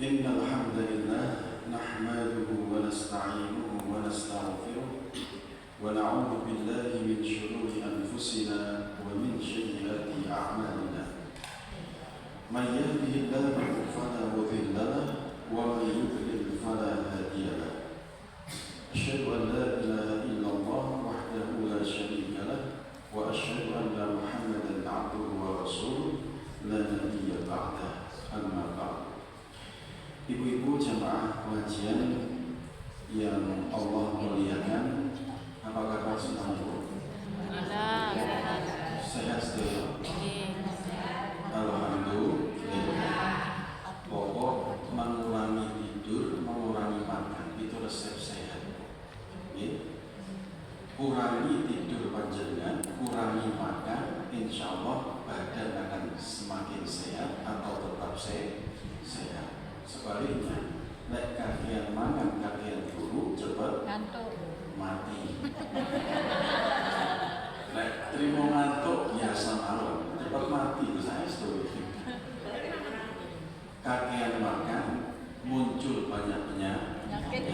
إن الحمد لله نحمده ونستعينه ونستغفره ونعوذ بالله من شرور أنفسنا ومن سيئات أعمالنا من يهده الله فلا مضل له ومن يضلل فلا هادي له أشهد أن لا إله إلا الله وحده لا شريك له وأشهد أن محمدا عبده ورسوله لا نبي بعده أما بعد. Ibu-ibu jamaah pengajian yang Allah muliakan, apa kabar senang ibu? Sehat sedia? Alhamdulillah. Pokok mengurangi tidur, mengurangi makan itu resep sehat. Kurangi tidur panjenengan, kurangi makan, insya Allah badan akan semakin sehat atau tetap sehat. Sebaliknya, lek kakian mangan kakian turu cepat ngantuk mati. Lek terima ngantuk biasa malam cepat mati saya setuju. Kakian makan muncul banyak penyakit.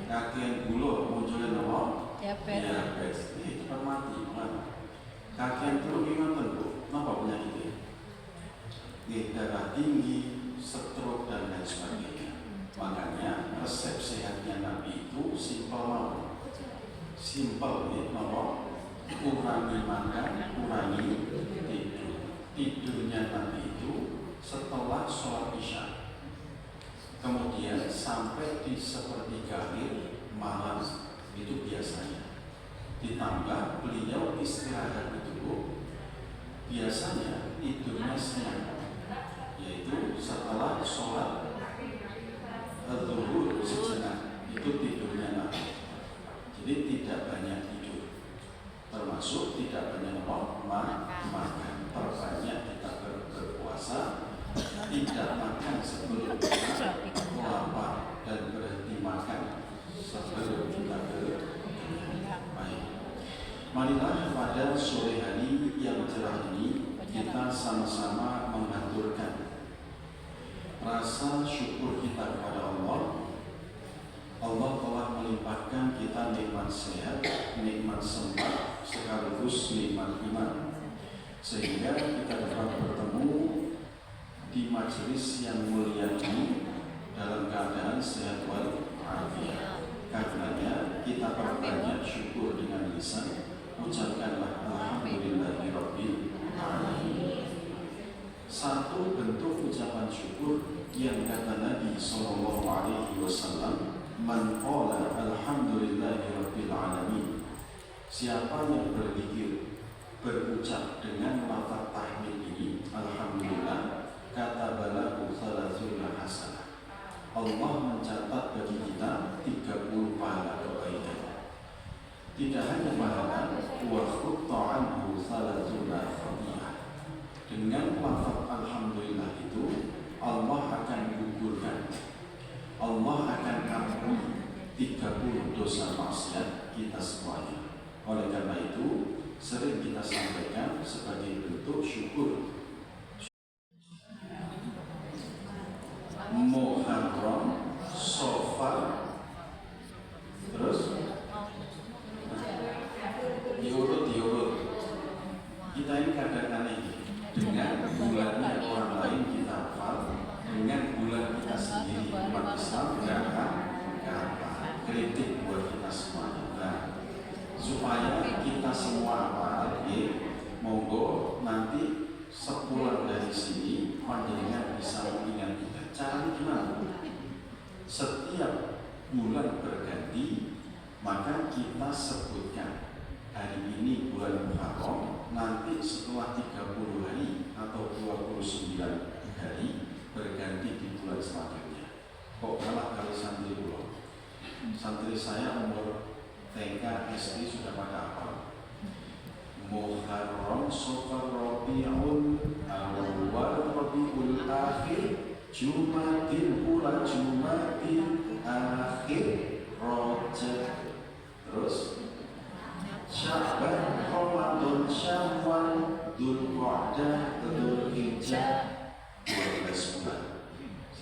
Kakian gula munculnya apa? Diabetes. Ini cepat mati. Kakian turu gimana Bu? Napa penyakitnya? Darah tinggi, stroke dan lain sebagainya. Makanya resep sehatnya Nabi itu simpel nih, bahwa kurangi makan, kurangi tidur. Tidurnya Nabi itu setelah sholat isya, kemudian sampai di sepertiga akhir malam itu biasanya. Ditambah beliau istirahat itu biasanya tidurnya siang, yaitu setelah sholat zuhur sejenak itu tidurnya Nabi. Jadi tidak banyak tidur, termasuk tidak banyak makan. Perbanyak kita berpuasa, tidak makan sebelum kita lapar dan berhenti makan sebelum kita baik. Marilah pada sore hari yang cerah ini kita sama-sama mengaturkan rasa syukur kita kepada Allah. Allah telah melimpahkan kita nikmat sehat, nikmat sempat, sekaligus nikmat iman, sehingga kita dapat bertemu di majelis yang mulia ini dalam keadaan sehat walafiat. Karenanya kita perbanyak syukur dengan lisan, ucapkanlah alhamdulillahirabbil alamin. Satu bentuk ucapan syukur yang kata Nabi SAW, man qala alhamdulillahirabbil alamin. Siapa yang berzikir, berucap dengan lafaz tahmid ini, alhamdulillah, kata balahu salasuna hasanah. Allah mencatat bagi kita 30 pahala kebaikan. Tidak hanya pahala, wa khutta anhu salasuna khati'ah. Dengan lafaz alhamdulillah itu Allah akan gugurkan, Allah akan ampuni 30 dosa maksiat kita semuanya. Oleh karena itu sering kita sampaikan sebagai bentuk syukur. Muharram, Safar, terus diurut. Kita ini kadang aneh. Dengan bulannya orang lain kita hafal, dengan bulan kita sendiri umat Islam berapa kritik buat kita semuanya. Nah, supaya kita semua hafal, monggo nanti sepulang dari sini panjenengan bisa mengingat kita. Caranya gimana? Setiap bulan berganti, maka kita sebutkan hari ini bulan Muharram, nanti setelah 30 hari atau 29 hari berganti di bulan selanjutnya. Kok kalah kali santri dulu? Santri saya umur TK, SD sudah pada hafal. Muharram, Safar, Rabiul Awal, Rabiul Akhir, Jumadil Ula, Jumadil Akhir, Rajab, terus Sya'ban, Ramadan, Syawal, Dzulqa'dah, Dzulhijjah, 12 bulan.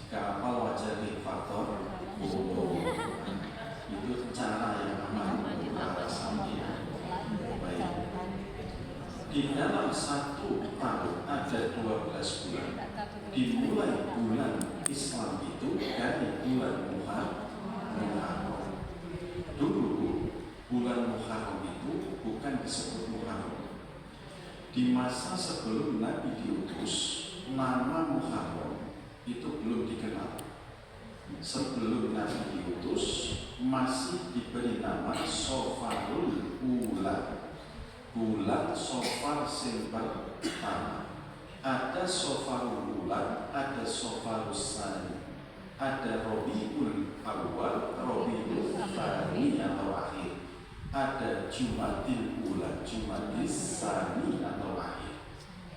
Jika apal wajari faktor bodoh. Itu cara yang aman untuk alasan ini. Baik. Di dalam satu tahun ada 12 bulan. Dimulai bulan Islam itu dari bulan Muharram. Dulu bulan Muharram itu bukan disebut Muharram. Di masa sebelum Nabi diutus, nama Muharram itu belum dikenal. Sebelum Nabi diutus masih diberi nama Sofarul Ula, bulan Sofar sing pertama. Ada Sofarul Ula, ada Sofarus Sani, ada Robiul Awal, Robiul Thani atau akhir, ada Jumadil Ula, Jumadil Sani atau akhir.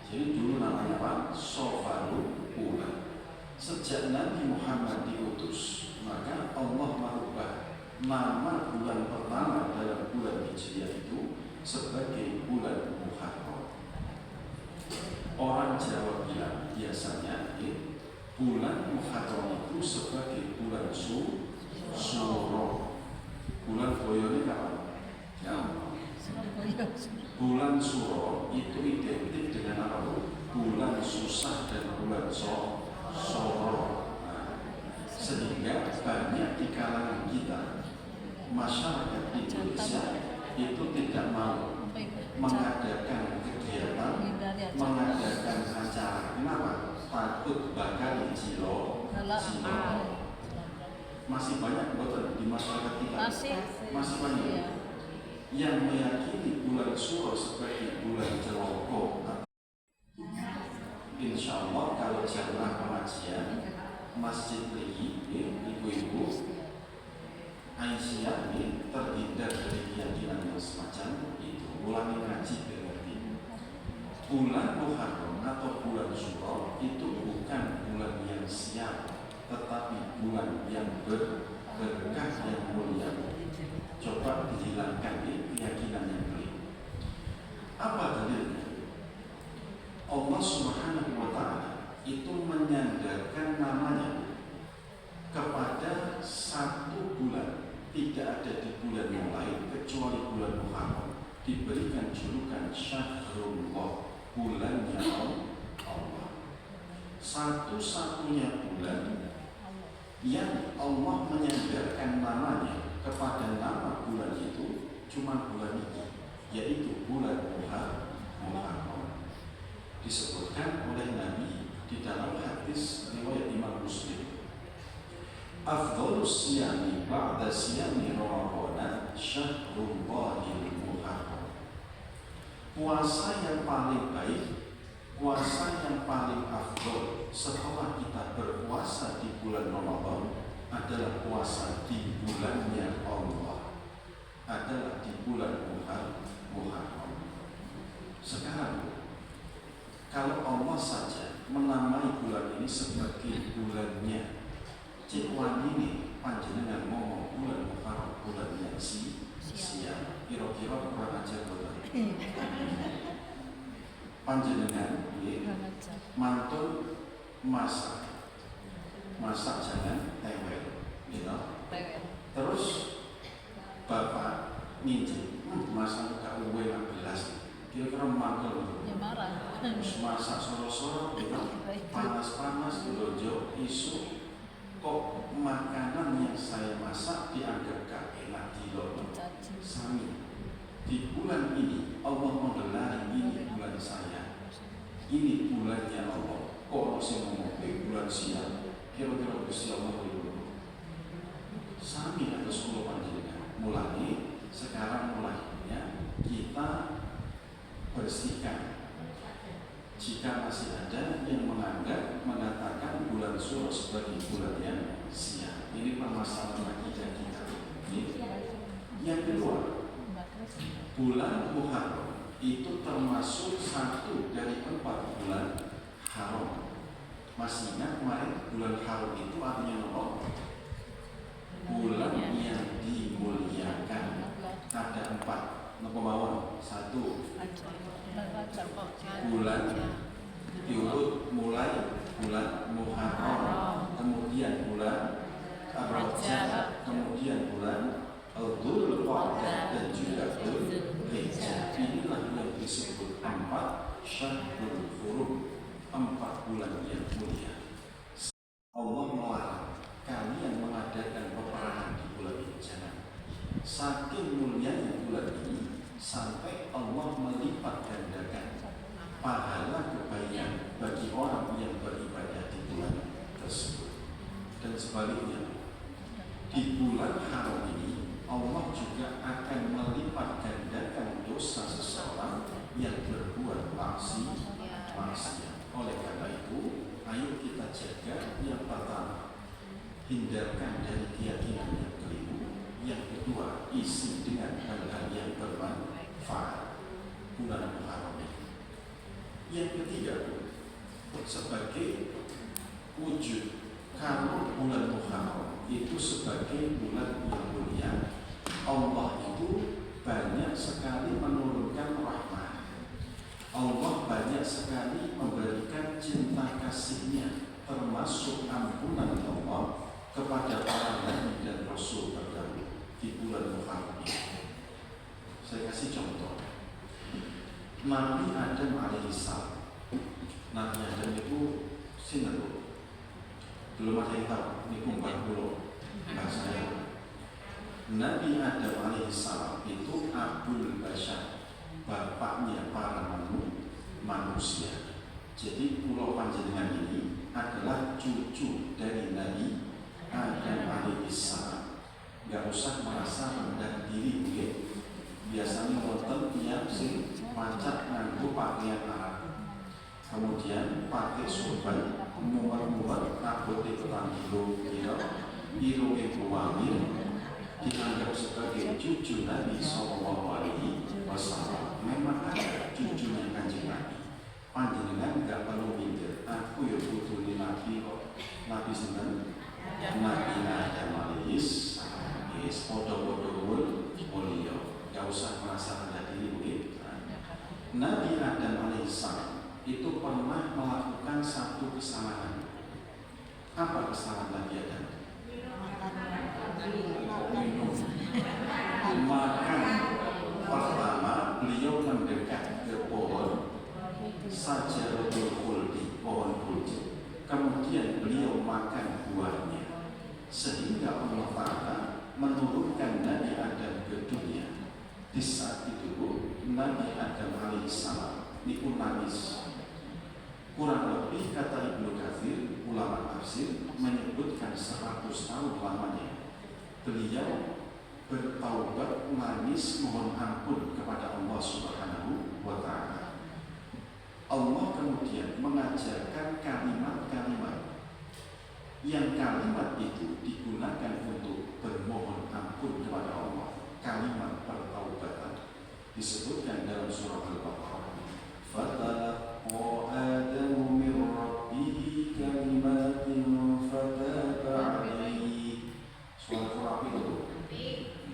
Jadi dulu namanya apa? Sofarul Ula. Sejak Nabi Muhammad diutus, maka Allah merubah nama bulan pertama dalam bulan Hijriah itu sebagai bulan Muharram. Orang Jawa bilang biasanya bulan Muharram itu sebagai bulan Suro. Bulan Boyo ini kapan? Ya. Bulan Suro itu identik dengan apa? Bulan susah dan bulan Soro. Nah, sehingga banyak di kalangan kita masyarakat Indonesia itu tidak mau mengadakan kegiatan, mengadakan acara. Kenapa? Takut bakal jilo. Masih banyak betul di masyarakat kita. Masih banyak yang meyakini bulan Suro sebagai bulan Jeloko. Insya Allah kalau jamaah pengajian masjid lagi, ibu-ibu Aisyah ini terhindar dari keyakinan yang semacam itu. Ulangi ngaji berarti bulan Muharram atau bulan Suro itu bukan bulan yang siap, tetapi bulan yang berkah yang mulia. Coba dihilangkan keyakinan yang keliru. Apa dalilnya? Allah Subhanahu wa Ta'ala itu menyandarkan namanya kepada satu bulan, tidak ada di bulan yang lain kecuali bulan Muharram, diberikan julukan Syahrullah, bulannya Allah. Satu-satunya bulan yang Allah menyandarkan namanya kepada nama bulan itu cuma bulan ini, yaitu bulan Muharram. Disebutkan oleh Nabi di dalam hadis riwayat Imam Muslim, afdhalus siyami ba'da siyami Ramadan syahrullahil Muharram. Puasa yang paling baik, puasa yang paling afdal setelah kita berpuasa di bulan Ramadan adalah puasa di bulannya Allah, adalah di bulan Muharram. Sekarang kalau Allah saja menamai bulan ini sebagai bulannya, cik ini panjenengan ngomong bulan Muharram bulan yang siap, kira-kira kurang ajar betul. Panjenengan mantul masak jangan tewel, gitu. Terus bapak nginjek, masak gak uwe 16. Kira-kira mantul betul. Terus masak soro-soro, panas-panas, dojo, isu. Kok makanan yang saya masak dianggap gak enak di lo? Sami. Di bulan ini Allah menggelari ini bulan saya. Ini bulannya Allah. Kok masih ngomong bulan siap? Kira-kira Gusti Allah dulu. Sami atau 10 panjenengan. Mulai sekarang mulainya kita bersihkan. Jika masih ada yang mengatakan bulan Suro sebagai bulan yang siap, ini permasalahan akidah kita. Yang kedua, bulan Muharram itu termasuk satu dari 4 bulan haram. Masih ingat kemarin bulan haram itu artinya apa? Bulan yang dimuliakan. Ada 4. Napa mawon? 1. Bulan diurut mulai bulan Muharram, kemudian Syahrul Hurum, 4 bulan yang mulia. Allah melarang kalian mengadakan peperangan di bulan ini. Jangan. Saking mulianya bulan ini sampai Allah melipat gandakan pahala kebaikan bagi orang yang beribadah di bulan tersebut. Dan sebaliknya, di bulan haram ini Allah juga akan melipat gandakan dosa seseorang yang berbuat maksiat. Oleh karena itu, ayo kita jaga yang pertama, hindarkan dari keyakinan yang keliru. Yang kedua, isi dengan hal-hal yang bermanfaat bulan haram ini. Yang ketiga, sebagai wujud kalau bulan Muharram itu sebagai bulan yang mulia, Allah itu banyak sekali menurunkan rahmat. Allah banyak sekali memberikan cinta kasih-Nya, termasuk ampunan Allah kepada para nabi dan rasul terdahulu di bulan Muharram ini. Saya kasih contoh. Nabi Adam alaihissalam. Nabi Adam itu sinten? Belum ada yang tahu. Ini kumpul dulu bahasanya. Nabi Adam alaihissalam itu Abul Bashar, bapaknya para manusia. Jadi pulau panjenengan ini adalah cucu dari Nabi Adam alaihissalam. Gak usah merasa rendah diri, okay? Biasanya wonten yang sing pacak nganggo pakaian Arab, kemudian pakai sorban, muat-muat rambutnya petang kilo, irunge wangi, dianggap sebagai cucu Nabi Sallallahu Alaihi Wasallam. Memang ada cucunya Kanjeng Nabi. Panjenengan gak perlu minder, aku ya putune Nabi kok. Nabi sinten? Nabi Adam alaihissalam. Yes, podo-podo mulia. Gak usah merasa rendah diri begitu. Nabi Adam alaihissalam itu pernah melakukan satu kesalahan. Apa kesalahan Nabi Adam? Minum. Makan. Pertama, beliau mendekat ke pohon Sajaratul Khuldi, pohon khuldi. Kemudian beliau makan buahnya, sehingga Allah Ta'ala menurunkan Nabi Adam ke dunia. Di saat itu Nabi Adam alaihissalam itu nangis. Kurang lebih kata Ibnu Katsir, ulama tafsir, menyebutkan 100 tahun lamanya beliau bertaubat, nangis, mohon ampun kepada Allah Subhanahu wa Ta'ala. Allah kemudian mengajarkan kalimat-kalimat yang kalimat itu digunakan untuk bermohon ampun kepada Allah. Kalimat pertaubatan disebutkan dalam surah Al-Baqarah. Fatalaqa Adamu min Rabbihi kalimatin fataba alaihi. Surah Al-Baqarah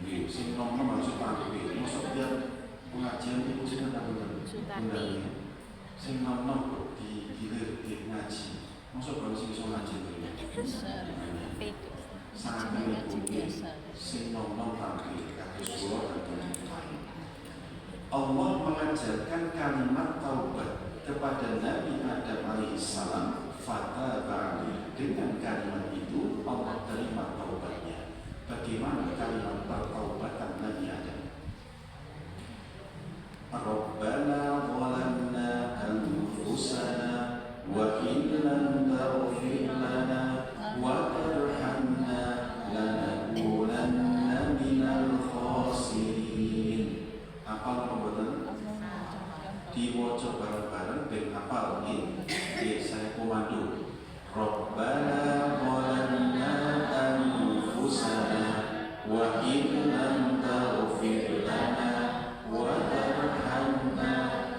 itu sing nom-nom harus dipanggil. Maksud dia pengajian itu sing benar-benar sing nom-nom digilir di ngaji. Maksud kalau sing iso ngaji itu sangat mengikuti sing nom-nom tampil kados kula dan lain. Allah mengajarkan kalimat taubat kepada Nabi Adam alaihissalam, fataba alaihi. Dengan kalimat itu Allah terima taubatnya. Bagaimana kalimat pertaubatan Nabi Adam? Rabbana zalamna anfusana wa in lam taghfir lana wa tarhamna lanakunanna minal khasirin. Apal pembuatan? Diwaca bareng-bareng ben apal nggih. Nggih, saya komando. Rabbana zalamna anfusana wa in lam taghfir lana wa tarhamna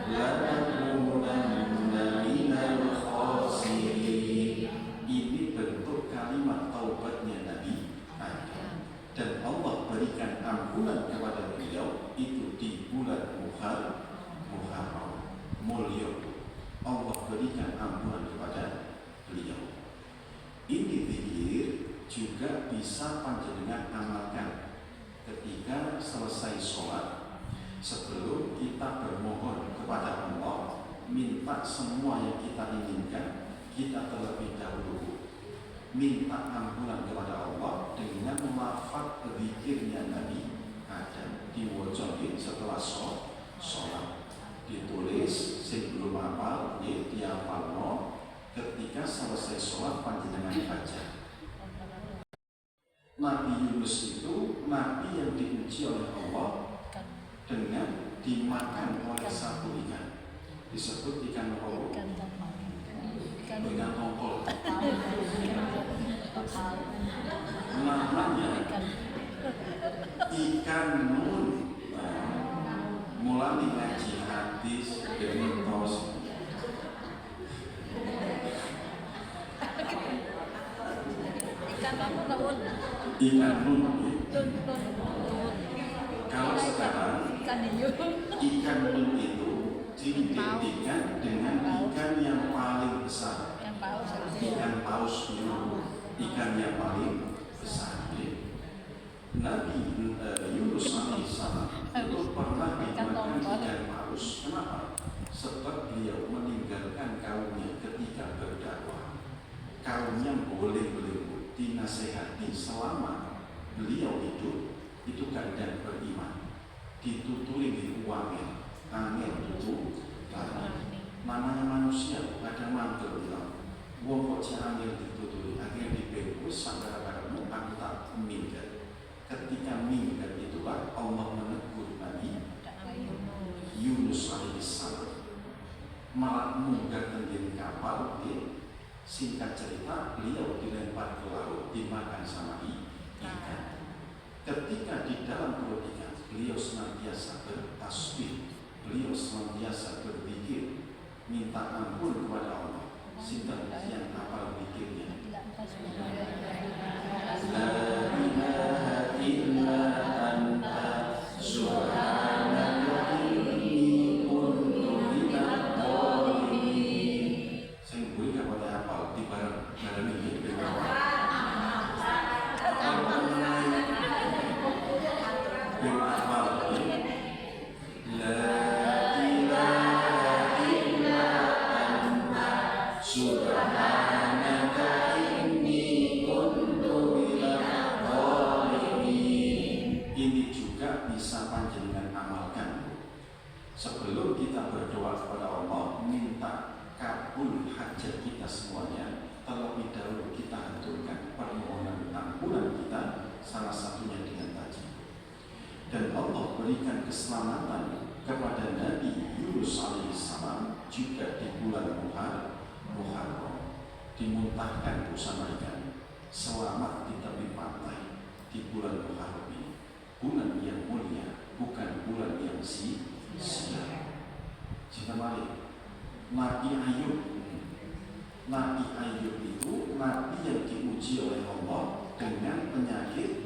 lanakunanna minal khasirin. Ini bentuk kalimat taubatnya Nabi Adam, dan Allah berikan ampunan kepada beliau itu di bulan Muharram. Mulia, Allah berikan ampunan kepada beliau. Ini zikir juga bisa panjenengan amalkan ketika selesai sholat. Sebelum kita bermohon kepada Allah, minta minta semua yang kita inginkan, kita terlebih dahulu minta ampunan kepada Allah dengan melafaz zikirnya Nabi ada diwajib setelah sholat, ditulis sebelum hafal diapalno, ketika selesai sholat panjenengan baca. Nabi Yunus itu nabi yang diuji oleh Allah dengan dimakan oleh satu ikan, disebut ikan apa? Ikan tongkol. Namanya ikan nun. Mulai ngaji hadis dengan tos. Ikan nun. Kalau sekarang ikan nun itu diidentikan dengan ikan yang paling besar. Ikan paus itu ikan yang paling besar. Nabi Yunus alaihissalam itu pernah dimakan ikan paus. Kenapa? Sebab beliau meninggalkan kaumnya ketika berdakwah. Kaumnya boleh dinasehati selama beliau hidup itu keadaan beriman. Dituturi di uangnya, angin itu namanya manusia kadang mantel bilang, wong kok angin dituturi, akhirnya dibungkus sampai kamu aku tak minggat. Ketika minggat itulah Allah menegur Nabi Yunus alaihissalam, malah munggah tenggelam kapal. Singkat cerita, beliau dilempar ke laut, dimakan sama ikan. Ketika di dalam perut ikan, beliau senantiasa bertasbih, beliau senantiasa berzikir, minta ampun kepada Allah. Sinten yang hafal zikirnya? La ilaha illa anta subhanaka inni kuntu minadh dhalimin. Sing kuwi gak boleh hafal di bareng iki. Sebelum kita berdoa kepada Allah, minta kabul hajat kita semuanya, terlebih dahulu kita haturkan permohonan ampunan kita, salah satunya dengan tadi. Dan Allah berikan keselamatan kepada Nabi Yunus alaihissalam juga di bulan Muharram, dimuntahkan bersama ikan, selamat di tepi pantai di bulan Muharram ini. Bulan yang mulia, bukan bulan yang sia. Kita mari Nabi Ayub itu nabi yang diuji oleh Allah dengan penyakit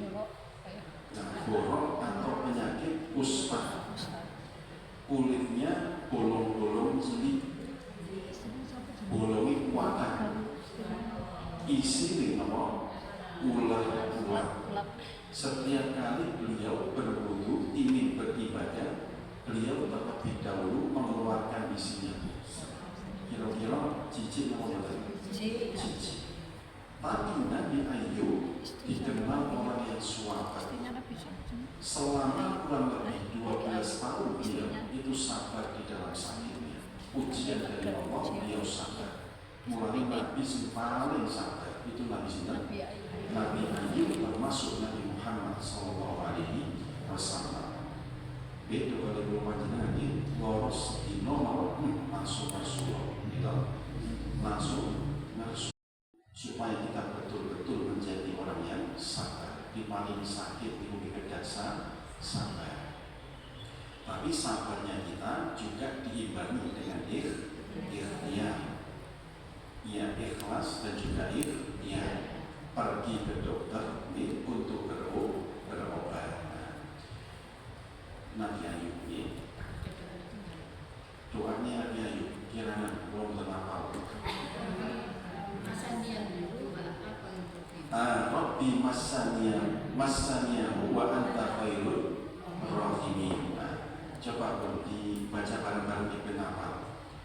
borok atau penyakit kusta. Kulitnya bolong-bolong cilik, bolongi kuatan, isi apa? Ular. Setiap kali beliau berwudu ingin beribadah, beliau terlebih dahulu mengeluarkan isinya. Kira-kira cicit apa enggak? Cicit. Tapi Nabi Ayub dikenal orang yang sabar. Selama kurang lebih 12 tahun beliau itu sabar di dalam sakitnya. Ujian dari Allah, beliau sabar. Mulai Nabi yang paling sabar itu Nabi Sinten? Nabi Ayub, termasuk Nabi Muhammad SAW. Itu kalau belum panjenengan ini loros di nomor langsung masuk, supaya kita betul-betul menjadi orang yang sabar. Di paling sakit di bumi kedasa sabar. Tapi sabarnya kita juga diimbangi dengan ikhtiar, ya ikhlas dan juga ikhtiar. Pergi ke dokter untuk berobat. Nabi Ayub ini doanya Nabi Ayub kiranya belum terhafal. Rabbi masaniya wa anta khairul rahimin. Coba dibaca bareng-bareng di penapal.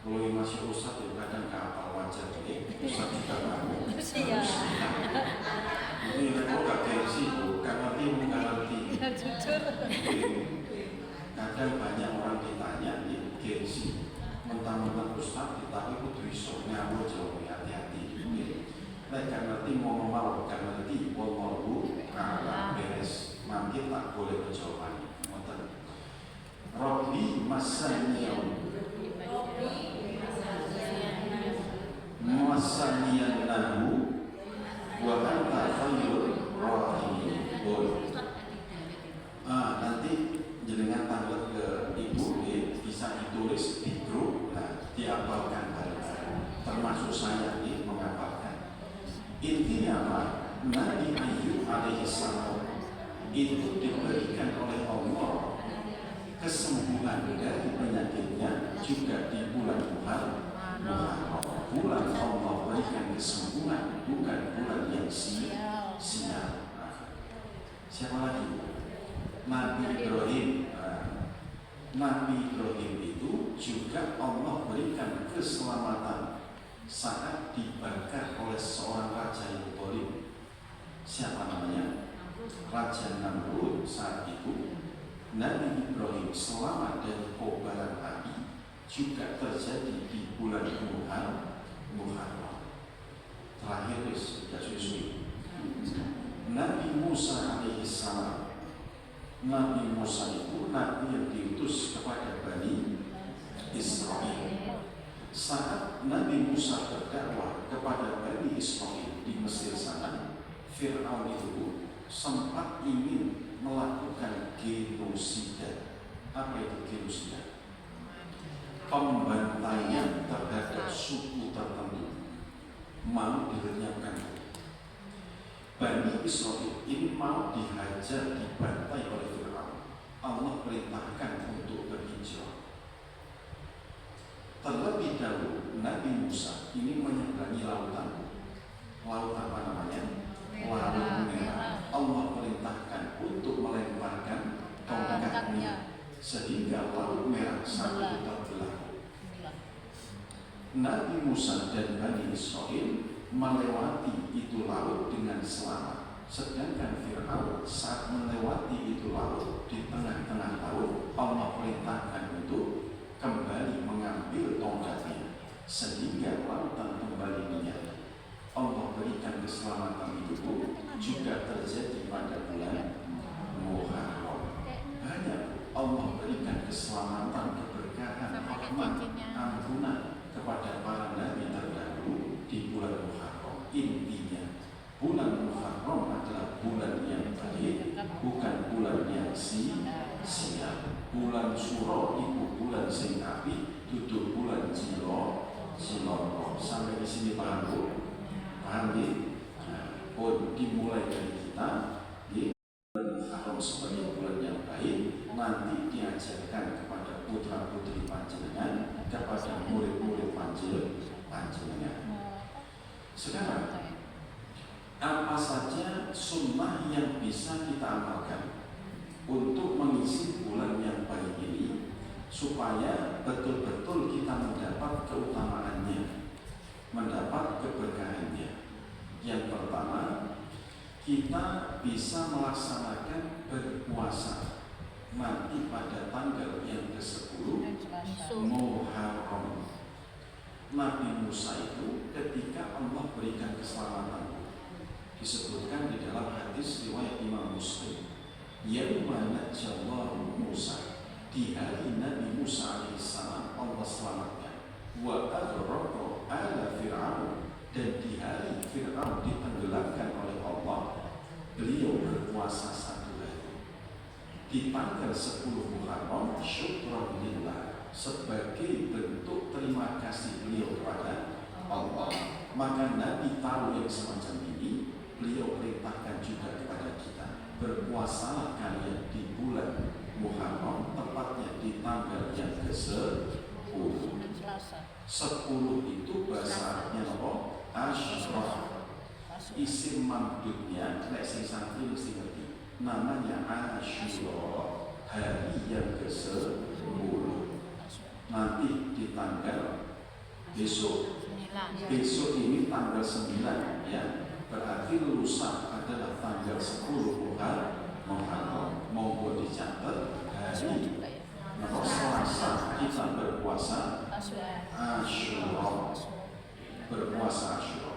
Kalau si Ustadz itu kadang kapal wajah Ustadz juga kamu. Iya. Ini kok gak gengsi, gak ngerti. Jujur. Kadang banyak orang ditanya, gengsi. Mentang-mentang Ustadz ditahui kudu iso ngawur jauh, hati-hati. Nek gak ngerti ngomong mau, gak ngerti wallahu a'lam beres. Mungkin tak boleh jawaban. Rabbi masaniyan lahu wa anta khairur rahimin. Nanti jenengan tanggal ke ibu bisa ditulis di grup, dihafalkan bareng-bareng. Termasuk saya ini menghafalkan. Intinya apa? Nabi Ayub alaihissalam itu diberikan oleh Allah kesembuhan dari penyakitnya juga di bulan Muharram. Bulan Allah berikan kesembuhan, bukan bulan yang sial. Siapa lagi? Nabi Ibrahim. Nabi Ibrahim itu juga Allah berikan keselamatan saat dibakar oleh seorang raja yang zalim. Siapa namanya? Raja Namrud. Saat itu Nabi Ibrahim selamat dari kobaran api juga terjadi di bulan Muharram. Terakhir sudah susu. Nabi Musa alaihissalam. Nabi Musa itu nabi yang diutus kepada Bani Israel. Saat Nabi Musa berdakwah kepada Bani Israel di Mesir sana, Fir'aun itu sempat ingin melakukan genosida. Apa itu genosida? Pembantaian terhadap suku tertentu, mau dilenyapkan. Bani Israel ini mau dihajar, dibantai oleh Fir'aun. Allah perintahkan untuk berhijrah. Terlebih dahulu Nabi Musa ini menyeberangi lautan. Laut apa namanya? Laut Merah. Allah perintahkan untuk melemparkan tongkatnya sehingga Laut Merah satu terbelah. Nabi Musa dan Bani Israel melewati itu laut dengan selamat. Sedangkan Fir'aun saat melewati itu laut, di tengah-tengah laut Allah perintahkan untuk kembali mengambil tongkatnya sehingga lautan kembali menyatu. Allah berikan keselamatan itu juga terjadi pada bulan Muharram. Banyak Allah berikan keselamatan, keberkahan, rahmat, ampunan kepada para nabi terdahulu di bulan Muharram. Intinya bulan Muharram adalah bulan yang baik, bukan bulan yang sia-sia. Bulan Suro itu bulan sing api, duduk bulan Ciloro. Sampai di sini paham Bu? Paham ya? Dimulai dari kita di bulan Muharram sebagai bulan yang baik, nanti diajarkan kepada putra putri panjenengan, kepada murid-murid panjenengan. Sekarang, apa saja sunnah yang bisa kita amalkan untuk mengisi bulan yang baik ini supaya betul-betul kita mendapat keutamaannya, mendapat keberkahannya. Yang pertama, kita bisa melaksanakan berpuasa nanti pada tanggal yang ke-10 Muharram. Nabi Musa itu ketika Allah berikan keselamatan, disebutkan di dalam hadis riwayat Imam Muslim, yauma najjallahu Musa, di hari Nabi Musa alaihissalam Allah selamatkan, wa aghraqa ala Fir'aun, dan di hari Fir'aun ditenggelamkan oleh Allah, beliau berpuasa 1 hari. Di tanggal 10 Muharram syukran lillah, sebagai bentuk terima kasih beliau kepada Allah. Maka Nabi tahu yang semacam ini, beliau perintahkan juga kepada kita, berpuasalah kalian di bulan Muharram, tepatnya di tanggal yang ke-10. 10 itu bahasa Arabnya apa? Ashraf. Isim mamdudnya, nek sing santri mesti ngerti, namanya Asyura, hari yang ke-10. Nanti di tanggal besok. Besok ini tanggal 9 ya. Berarti lusa adalah tanggal 10 Muharram. Monggo dicatat hari Selasa kita berpuasa Asyura. Berpuasa Asyura.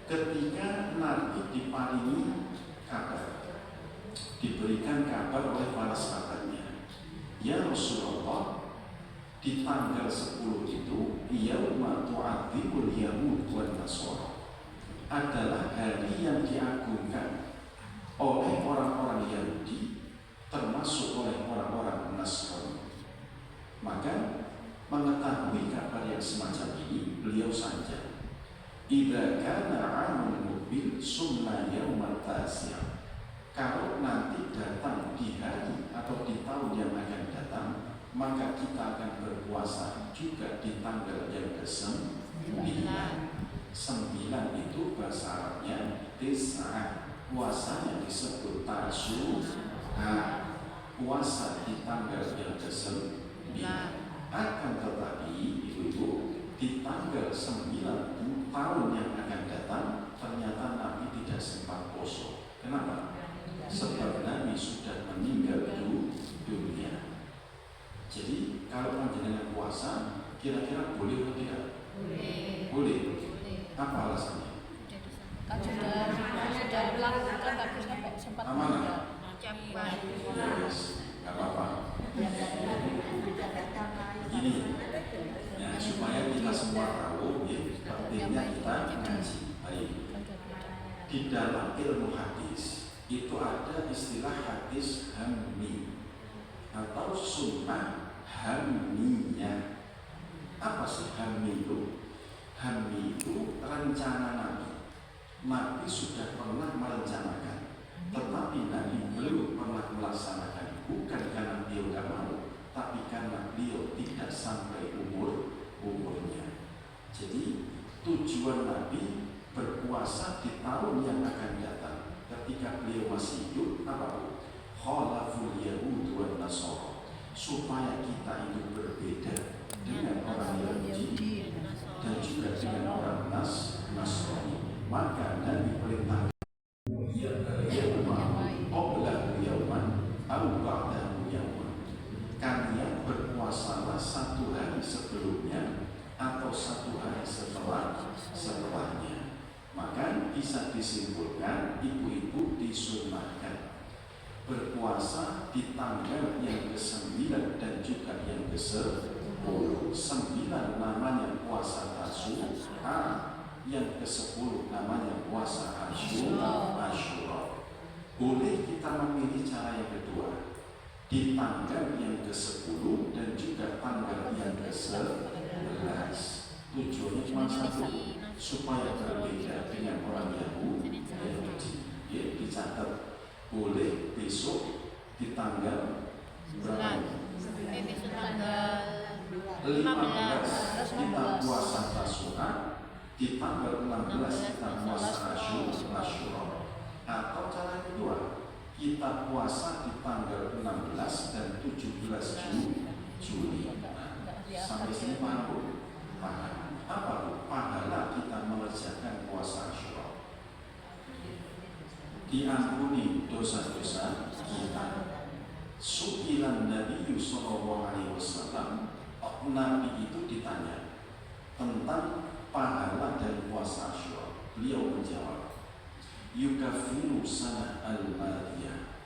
Ketika Nabi diparingi kabar, diberikan kabar oleh para sahabatnya, ya Rasulullah, di tanggal 10 itu yauma tu'adzibul yahud wan nasara, adalah hari yang diagungkan oleh orang-orang Yahudi termasuk oleh orang-orang Nasrani. Maka mengetahui kabar yang semacam ini, beliau saja idza kana 'amul muqbil summa yaumat tasi'. Kalau nanti datang di hari atau di tahun yang akan datang, maka kita akan berpuasa juga di tanggal yang ke-9. 9 itu bahasa Arabnya tis'ah. Puasanya disebut tasu'a. Puasa di tanggal yang ke-9. Akan tetapi ibu-ibu, di tanggal 9 tahun yang akan datang, ternyata Nabi tidak sempat poso. Kenapa? Sebab Nabi sudah meninggal dunia. Jadi kalau panjenengan puasa, kira-kira boleh atau tidak? Boleh. Apa alasannya? Kan sudah melakukan tapi sampai sempat amanah. Yes, nggak apa-apa. Ini, ya, supaya kita semua tahu, ya, pentingnya kita ngaji. Baik. Di dalam ilmu hadis itu ada istilah hadis hammi atau sunnah hammiyah. Apa sih hammi itu? Hammi itu rencana Nabi. Nabi sudah pernah merencanakan, tetapi Nabi belum pernah melaksanakan. Bukan karena beliau tidak mau, tapi karena beliau tidak sampai umurnya. Jadi tujuan Nabi berpuasa di tahun yang akan datang, ketika beliau masih hidup, apa? Khalaful yahud wan nasara, supaya kita itu berbeda dengan orang Yahudi dan juga dengan orang Nasrani. Maka Nabi perintahkan kalian berpuasalah satu hari sebelumnya atau satu hari setelahnya. Maka bisa disimpulkan ibu-ibu disunahkan berpuasa di tanggal yang ke-9 dan juga yang ke-10. 9 namanya puasa Tasu'a, yang ke-10 namanya puasa Asyura. Boleh kita memilih cara yang kedua, di tanggal yang ke-10 dan juga tanggal yang ke-11. Tujuannya cuma satu, supaya berbeda dengan orang Yahudi. Ya, dicatat, boleh besok di tanggal berapa? 15 kita puasa Tasu'a, di tanggal 16 kita puasa Asyura. Atau cara kedua, kita puasa di tanggal 16 dan 17 Juli. Sampai sini paham? Paham. Apa itu? Pahala kita mengerjakan puasa Asyura. Diampuni dosa-dosa kita. Su'ilan Nabi sallallahu alaihi wasallam, Nabi itu ditanya tentang pahala dari puasa Asyura. Beliau menjawab, yukafiru sana al-madiyah,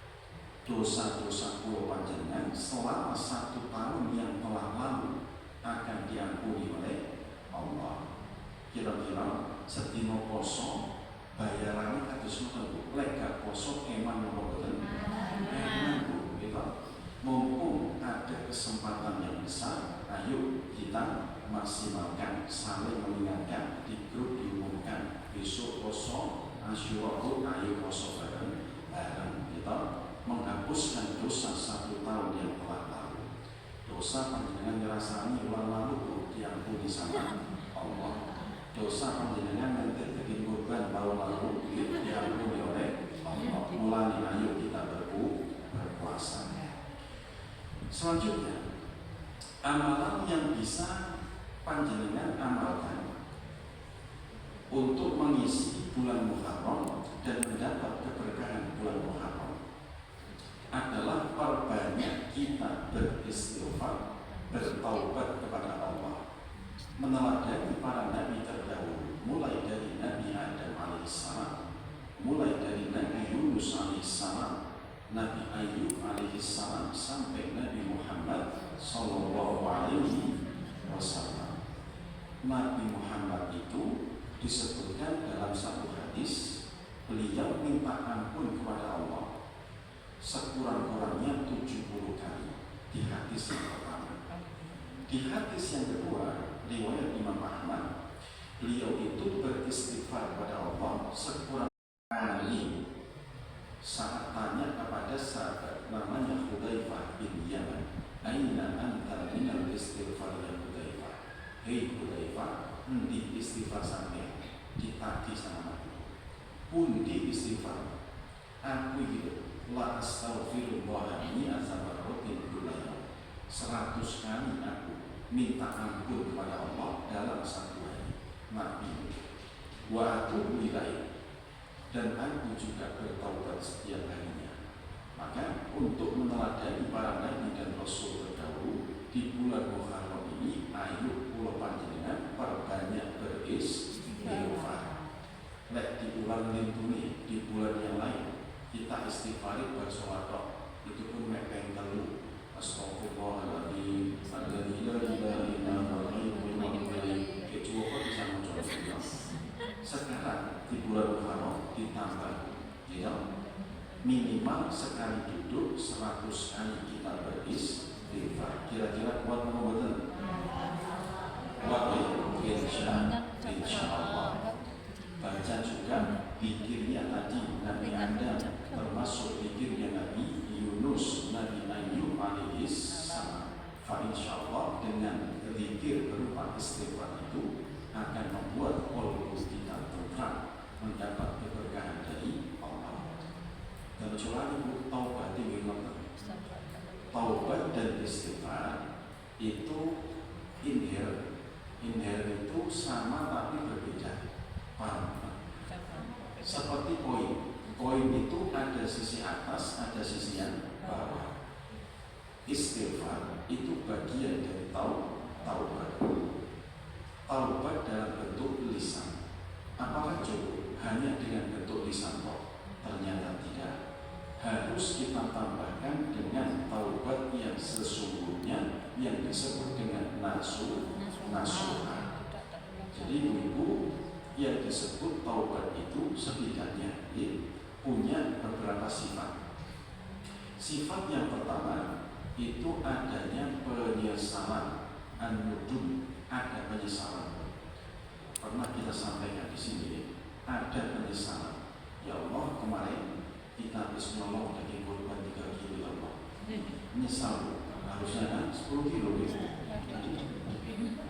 dosa-dosa kula panjenengan selama 1 tahun yang telah lalu akan diampuni oleh Allah. Kira-kira sedina poso bayarannya kados ngoten, lek gak poso eman napa boten? Eman Bu, gitu. Mumpung ada kesempatan yang besar, ayo kita maksimalkan, saling mengingatkan, di grup diumumkan besok poso Asyura, ayo poso bareng kita menghapuskan dosa 1 tahun yang telah lalu. Dosa panjenengan ngrasani ulang lalu diampuni sama Allah. Dosa panjenengan nanti bikin korban tahun lalu diampuni oleh Allah. Mulai ayo kita berpuasa. Selanjutnya, amalan yang bisa panjenengan amal untuk mengisi bulan Muharram dan mendapat keberkahan bulan Muharram adalah perbanyak kita beristighfar, bertaubat kepada Allah, meneladani para nabi terdahulu, mulai dari Nabi Adam alaihissalam, mulai dari Nabi Yunus alaihissalam, Nabi Ayub alaihissalam, sampai Nabi Muhammad sallallahu alaihi wasallam. Nabi Muhammad itu disebutkan dalam satu hadis, beliau minta ampun kepada Allah sekurang-kurangnya 70 kali di hadis yang pertama. Di hadis yang kedua, riwayat Imam Ahmad, beliau itu beristighfar kepada Allah sekurang kali saat tanya kepada sahabat namanya Hudzaifah bin Yaman, "Aina anta minal istighfar ya Hudzaifah?" Hei Hudzaifah, endi istighfar sampeyan? Ditagih sama Nabi. Pundi istighfar? Aku hidup la astaghfirullah mi'ata marratin kullaha. 100 kali aku minta ampun kepada Allah dalam satu hari. Nabi, wa atubu ilaih, dan aku juga bertaubat setiap harinya. Maka untuk meneladani para nabi dan rasul terdahulu di bulan Muharram ini, ayo kula panjenengan perbanyak beristighfar. Lek diulang lintune di bulan yang lain, kita istighfari bersolawat, itu pun mek ping 3. Astagfirullahaladzim, alladzi la ilaha illa huwal hayyul qayyum. Kecuali bisa mencoba. Sekarang di bulan Muharram ditambah, ya, minimal sekali duduk 100 kali kita beristighfar. Kira-kira kuat mengobatin? Kuat ya? Insya Allah. Baca juga pikirnya tadi Nabi Adam, termasuk pikirnya Nabi Yunus, Nabi Ayub alaihissalam. Insyaallah dengan zikir berupa istighfar itu akan membuat qalbu kita tenang, mendapat keberkahan dari Allah. Dan kecuali taubat taubat dan istighfar itu inherent itu sama tapi berbeda. Seperti koin itu ada sisi atas, ada sisi yang bawah. Istighfar itu bagian dari taubat. Taubat dalam bentuk lisan. Apakah cukup hanya dengan bentuk lisan kok? Ternyata tidak. Harus kita tambahkan dengan taubat yang sesungguhnya, yang disebut dengan nasuha. Jadi ibu, yang disebut taubat itu setidaknya punya beberapa sifat. Sifat yang pertama itu adanya penyesalan, an-nudum, ada penyesalan. Pernah kita sampaikan di sini, ada penyesalan. Ya Allah, kemarin kita habis nolong daging kurban 3 kilo, ya Allah. Menyesal, harusnya kan 10 kilo gitu.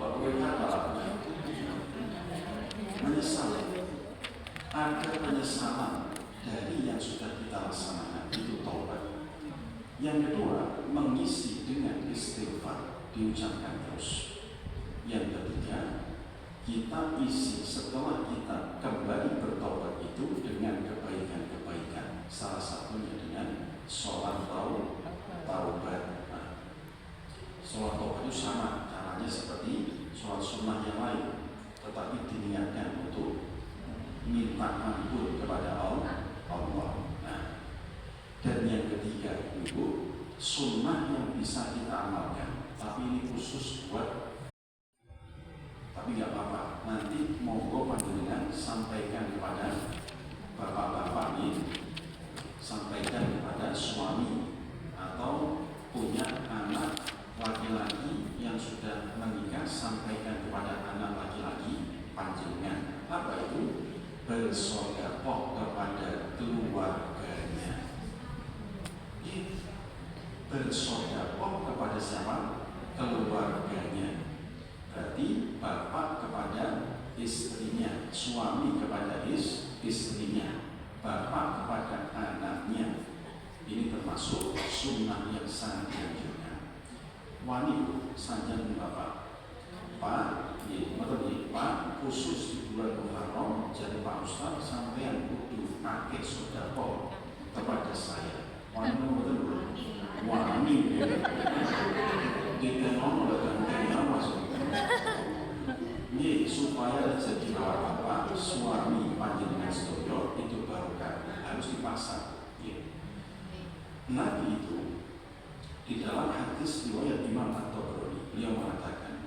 Bapak kata menyesal. Ada penyesalan dari yang sudah kita laksanakan, itu taubat. Yang kedua, mengisi dengan istighfar, diucapkan terus. Yang ketiga, kita isi setelah kita kembali bertaubat itu dengan kebaikan-kebaikan. Salah satunya dengan sholat taubat. Nah, sholat taubat itu sama caranya seperti sholat sunnah yang lain, tetapi diniatkan untuk minta ampun kepada Allah. Nah, dan yang ketiga itu sunnah yang bisa kita amalkan, tapi ini khusus buat, tapi nggak apa-apa. Nanti monggo panjenengan sampaikan kepada bapak-bapak ini, sampaikan kepada suami atau punya anak laki-laki yang sudah menikah, sampaikan kepada anak laki-laki panjenengan. Apa itu? Bersedekah kepada keluarganya. Bersedekah kepada siapa? Keluarganya. Berarti bapak kepada istrinya, suami kepada istrinya, bapak kepada anaknya. Ini termasuk sunnah yang sangat dianjurkan. Wanita sanjang bapak, Pak, Pak, khusus di bulan Muharram, jadi Pak Ustaz sampean kudu pakai sedekah kepada saya. Wani betul. Wani ditengok oleh gantengnya maksudnya. Ini supaya rezeki bapak suami panjenengan sedaya itu barokah, harus dipasang. Nabi itu di dalam hadis riwayat Imam At-Tabrani beliau mengatakan,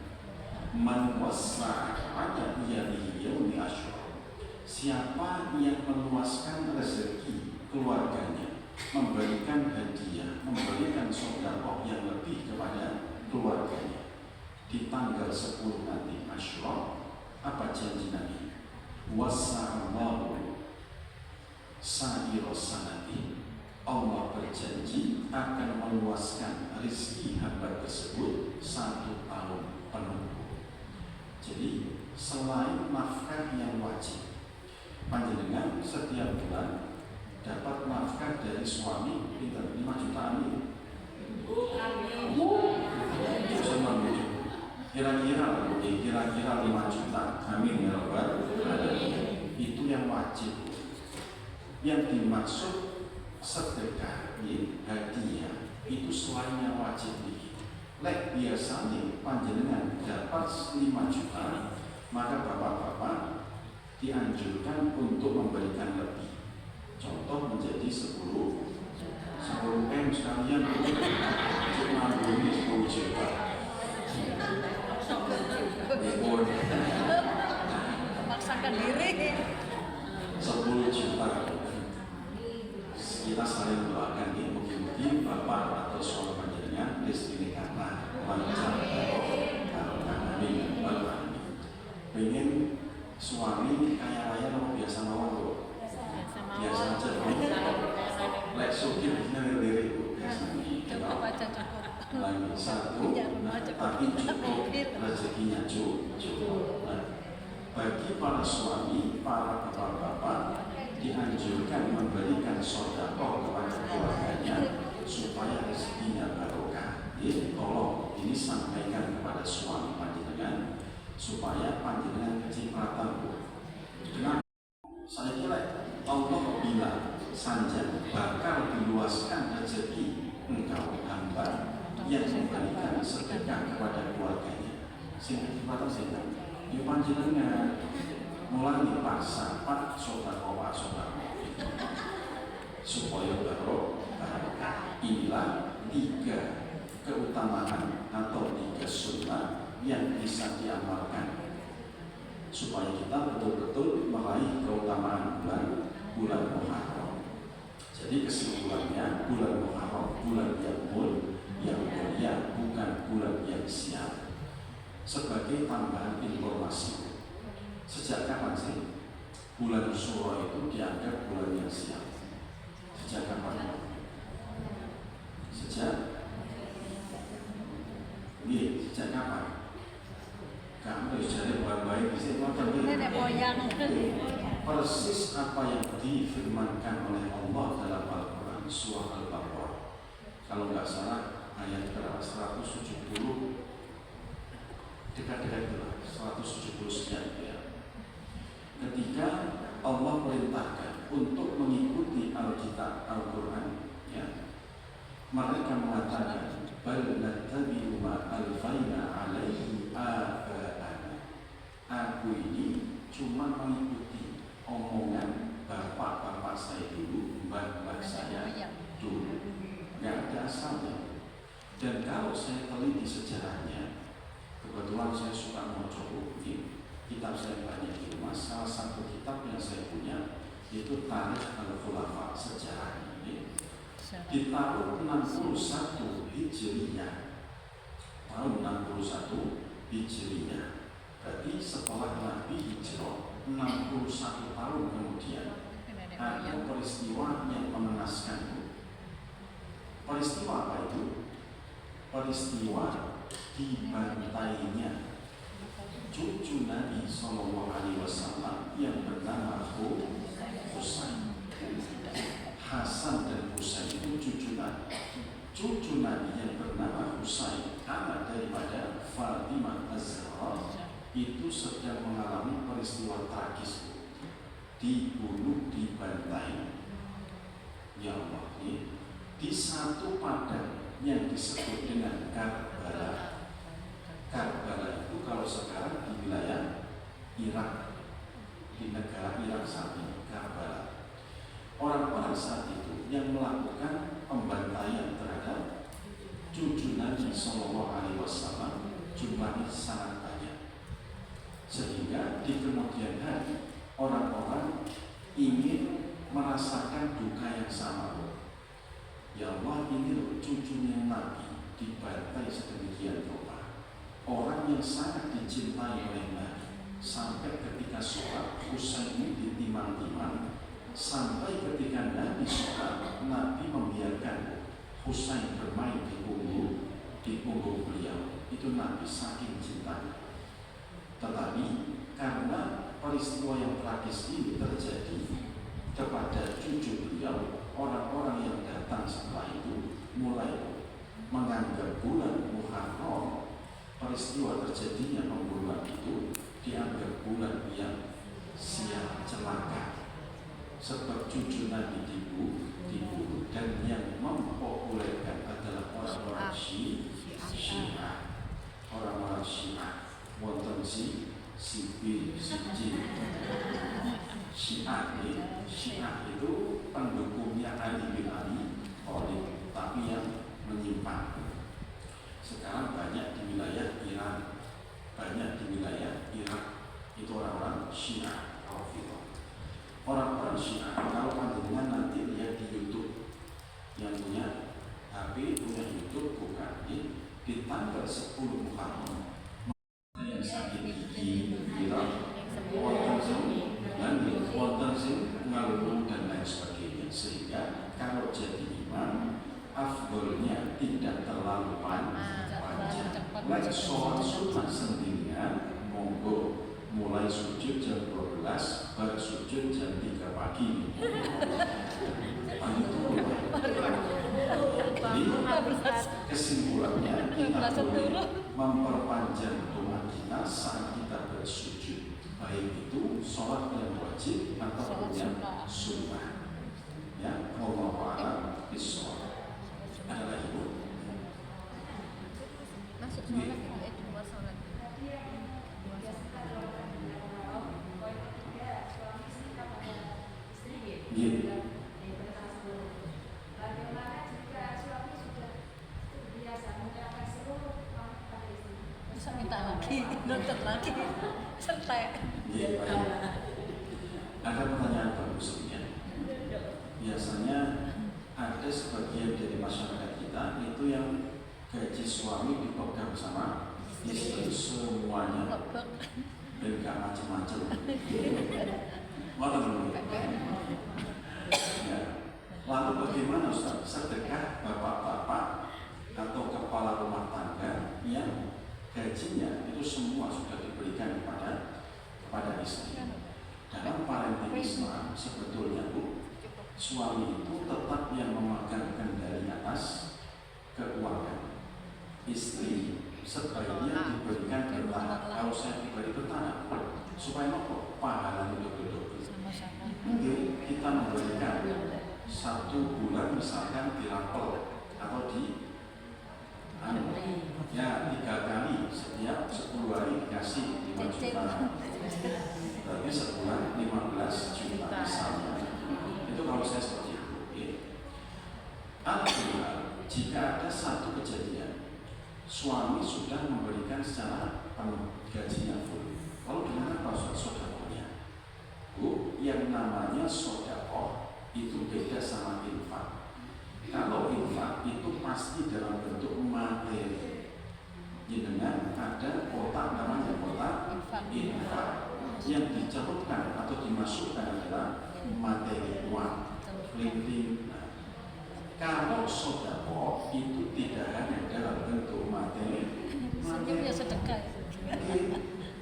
man wasa pada yadihi yaumi asyura, siapa yang meluaskan rezeki keluarganya, memberikan hadiah, memberikan sedekah yang lebih kepada keluarganya di tanggal 10 nanti Asyura, apa janji Nabi? Wasa'allahu sa'ira sanati, Allah berjanji akan meluaskan rezeki hamba tersebut 1 tahun penuh. Jadi selain nafkah yang wajib, panjenengan setiap bulan dapat nafkah dari suami 5 jutaan ini. Kira-kira 5 juta. Amin ya Rabbal alamin. Itu yang wajib. Yang dimaksud sedekah, hadiah itu selain yang wajib ini. Lek biasanya panjenengan dapat 5 juta, maka bapak-bapak dianjurkan untuk memberikan lebih. Contoh menjadi 10 M sekalian untuk menabung 10 juta. Memaksakan diri 10 juta. Kita saling doakan ya, mungkin bapak atau suami panjenengan rezekinya lancar, amin. Pengen suami kaya raya mau biasa mau kok. Biasa aja. Lek sugih biasanya diri biasanya. cukup aja cukup. Lagi 1, tapi cukup rezekinya cukup. Bagi para suami, para bapak-bapak dianjurkan memberikan sedekah kepada keluarganya supaya rezekinya barokah. Jadi tolong ini sampaikan kepada suami panjenengan supaya panjenengan kecipratan. Dengan saya kira Allah bilang sanjang bakal diluaskan rezeki engkau hamba yang memberikan sedekah kepada keluarganya. Sehingga kecipratan sehingga di panjenengan mulai dipaksa Pak saudara supaya barokah. Inilah 3 keutamaan atau 3 sunnah yang bisa diamalkan supaya kita betul-betul meraih keutamaan bulan Muharram. Jadi kesimpulannya, bulan Muharram bulan yang mulia, bukan bulan yang sial. Sebagai tambahan informasi, sejak kapan sih bulan Syuro itu dianggap bulan yang sial? Sejak kapan? Sejak kapan? Kamu jadi baik-baik di sini. Nenek moyang. Persis apa yang difirmankan oleh Allah dalam Al-Quran surah Al-Baqarah. Kalau nggak salah ayat berapa? 170 dekat-dekat itu 170 sekian ya. Ketika Allah perintahkan untuk mengikuti Alkitab Al-Quran, ya, mereka mengatakan bal nattabi'u ma alfaina alaihi aba'ana. Aku ini cuma mengikuti omongan bapak-bapak saya dulu, mbak-mbak saya dulu, nggak ada asalnya. Dan kalau saya teliti sejarahnya, kebetulan saya suka membaca buku, kitab saya banyak di rumah. Salah satu kitab yang saya punya itu Tarikh Al-Khulafa, sejarah ini. Di tahun 61 Hijriyah, tahun 61 Hijriyah, berarti setelah Nabi hijrah 61 tahun kemudian, ada peristiwa yang mengenaskan. Peristiwa apa itu? Peristiwa dibantainya cucu Nabi SAW yang bernama Husain. Hasan dan Husain itu cucu Nabi. Cucu Nabi yang bernama Husain anak daripada Fatimah Az-Zahra itu sedang mengalami peristiwa tragis, dibunuh, dibantai, ya Allah, di satu padang yang disebut dengan Karbala. Karbala itu kalau sekarang di wilayah Irak, di negara Irak saat ini, Karbala. Orang-orang saat itu yang melakukan pembantaian terhadap cucu Nabi Sallallahu Alaihi Wasallam jumlahnya sangat banyak, sehingga di kemudian hari orang-orang ingin merasakan duka yang sama. Ya Allah, ini loh cucunya Nabi dibantai sedemikian rupa, orang yang sangat dicintai oleh Nabi, sampai ketika sholat Husain ini ditimang-timang, sampai ketika Nabi sholat, Nabi membiarkan Husain bermain di punggung beliau. Itu Nabi saking cintanya. Tetapi karena peristiwa yang tragis ini terjadi kepada cucu beliau, orang-orang yang datang setelah itu mulai menganggap bulan Muharram, peristiwa terjadinya pembunuhan itu dianggap bulan yang sia celaka, sebab cucu Nabi dibunuh, dan yang mempopulerkan adalah orang-orang Syiah, orang-orang Syiah, wonten si B, si J. Syiah itu pendukungnya Ali bin Abi Thalib, tapi yang menyimpang. Sekarang banyak di wilayah Iran, banyak di wilayah Irak, itu orang-orang Syiah, Rafidhah. Orang-orang Syiah, kalau panjenengan nanti lihat di YouTube, yang punya HP, punya YouTube, bukan di tanggal 10 Muharram yang sakit gigi, Irak, wonten sing ngalung dan lain sebagainya, sehingga kalau jadi imam afdolnya tidak terlalu panjang. Like sholat sunnah sendirian, monggo mulai sujud jam 12, baru sujud jam 3 pagi. Jadi kesimpulannya kita boleh memperpanjang doa kita saat kita bersujud, baik itu sholat yang wajib ataupun yang sunnah. Ya, wallahu a'lam bishawab. Ada lagi Bu? Masuk sholat itu luar sholat. Iya. Bisa minta lagi, nonton lagi, santai. Iya, baik. Ada pertanyaan bagus ya. Biasanya ada sebagian dari masyarakat kita itu yang gaji suami dipegang sama istri semuanya dan gak macam-macam. Ya. Lalu bagaimana Ustaz? Sedekah bapak-bapak atau kepala rumah tangga yang gajinya itu semua sudah diberikan kepada istri. Dalam parenting Islam sebetulnya Bu, suami itu tetap yang memegang kendali atas keuangan. Istri sebaiknya diberikan bertahap. Kalau saya pribadi bertahap, supaya apa? Pahala itu double. Mungkin kita memberikan 1 bulan misalkan di rapel atau di ya 3 kali setiap 10 hari dikasih 5 juta, berarti sebulan 15 juta misalnya. Itu kalau saya seperti itu. Artinya jika ada satu kejadian suami sudah memberikan secara penuh gajinya full, lalu dengan apa sodakohnya? Bu, yang namanya sodakoh itu beda sama infak. Kalau infak itu pasti dalam bentuk materi. Dengan ada kotak namanya kotak infak yang dicatatkan atau dimasukkan adalah materi uang, link. Nah, kalau sodakoh itu tidak hanya dalam bentuk materi. Senyum ya sedekah.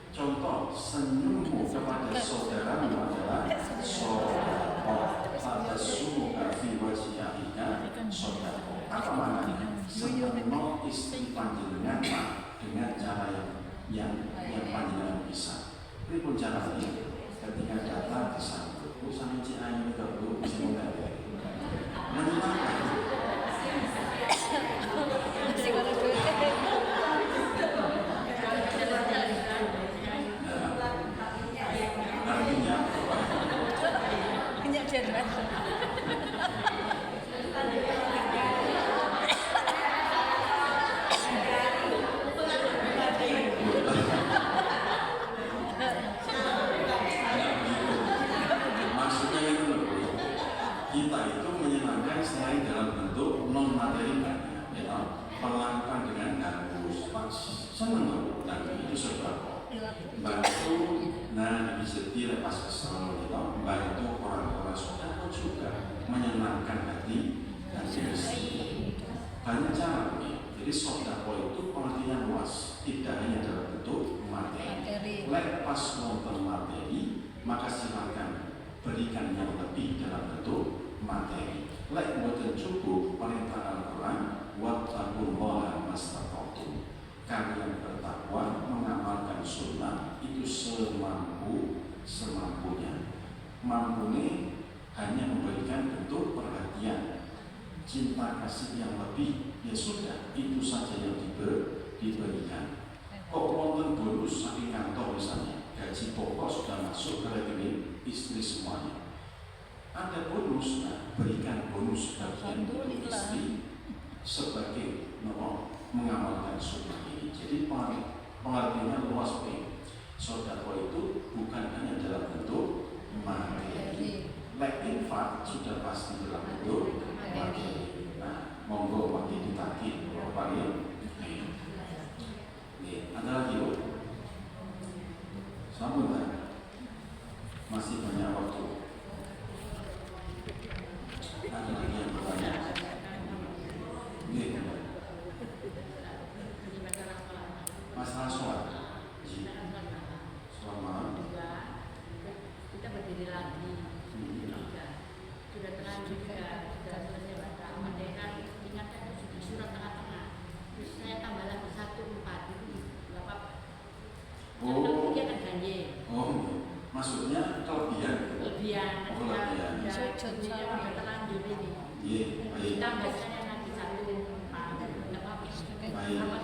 Contoh, senyummu kepada saudaramu adalah sodakoh. Pada sumuh fi wajhika sodakoh. Apa maknanya? Senyum istri panjenengan dengan cara yang yang panjenengan bisa. Ini pun caranya ketika datang di sana, usaha cian itu bisa mulai menyenangkan. Masih kalau duit. Artinya Minyak jelas. maksudnya itu loh, kita itu menyenangkan selain dalam bentuk non materi ya, melakukan dengan harus seneng loh, dan itu sebab bantu, nah bisa lepas kesel, ya, bantu orang-orang saudara juga menyenangkan hati dan diri sendiri. Banyak cara nih. Jadi sodako itu pengertian luas, tidak hanya dalam bentuk materi. Lepas nonton materi, maka silakan berikan yang lebih dalam bentuk materi. Lek boten cukup perintah Al-Quran, wattaqullaha mastata'tum. Kalian bertakwa, mengamalkan sunnah itu semampunya. Mampunya hanya memberikan bentuk perhatian, cinta kasih yang lebih, ya sudah, itu saja yang diberikan. Kok wonten bonus saking kantor misalnya, gaji pokok sudah masuk ke rekening istri semuanya. Ada bonus, nah berikan bonus bagian untuk istri sebagai mengamalkan sunnah ini. Jadi pengertiannya luas nih. Sodako itu bukan hanya dalam bentuk materi. Like infak sudah pasti dalam bentuk materi. Nah, monggo makin ditagih Bapak ya. Ada lagi loh. Sambung kan? Masih banyak waktu. Ada lagi yang bertanya? Oke. Masalah sholat. Sholat malam. Kita berdiri lagi. Sudah terlanjur juga selesai baca Al-Fatihah. Ingat ada surat tengah-tengah. Terus saya tambah lagi 1-4 itu nggak apa-apa. Oh. Dia kan ganjil. Oh, maksudnya kelebihan. Kelebihan. Oh, kelebihan. Sudah terlanjur ini. Iya, baik. Tambah saya lagi 1-4. Nggak apa-apa. Baik.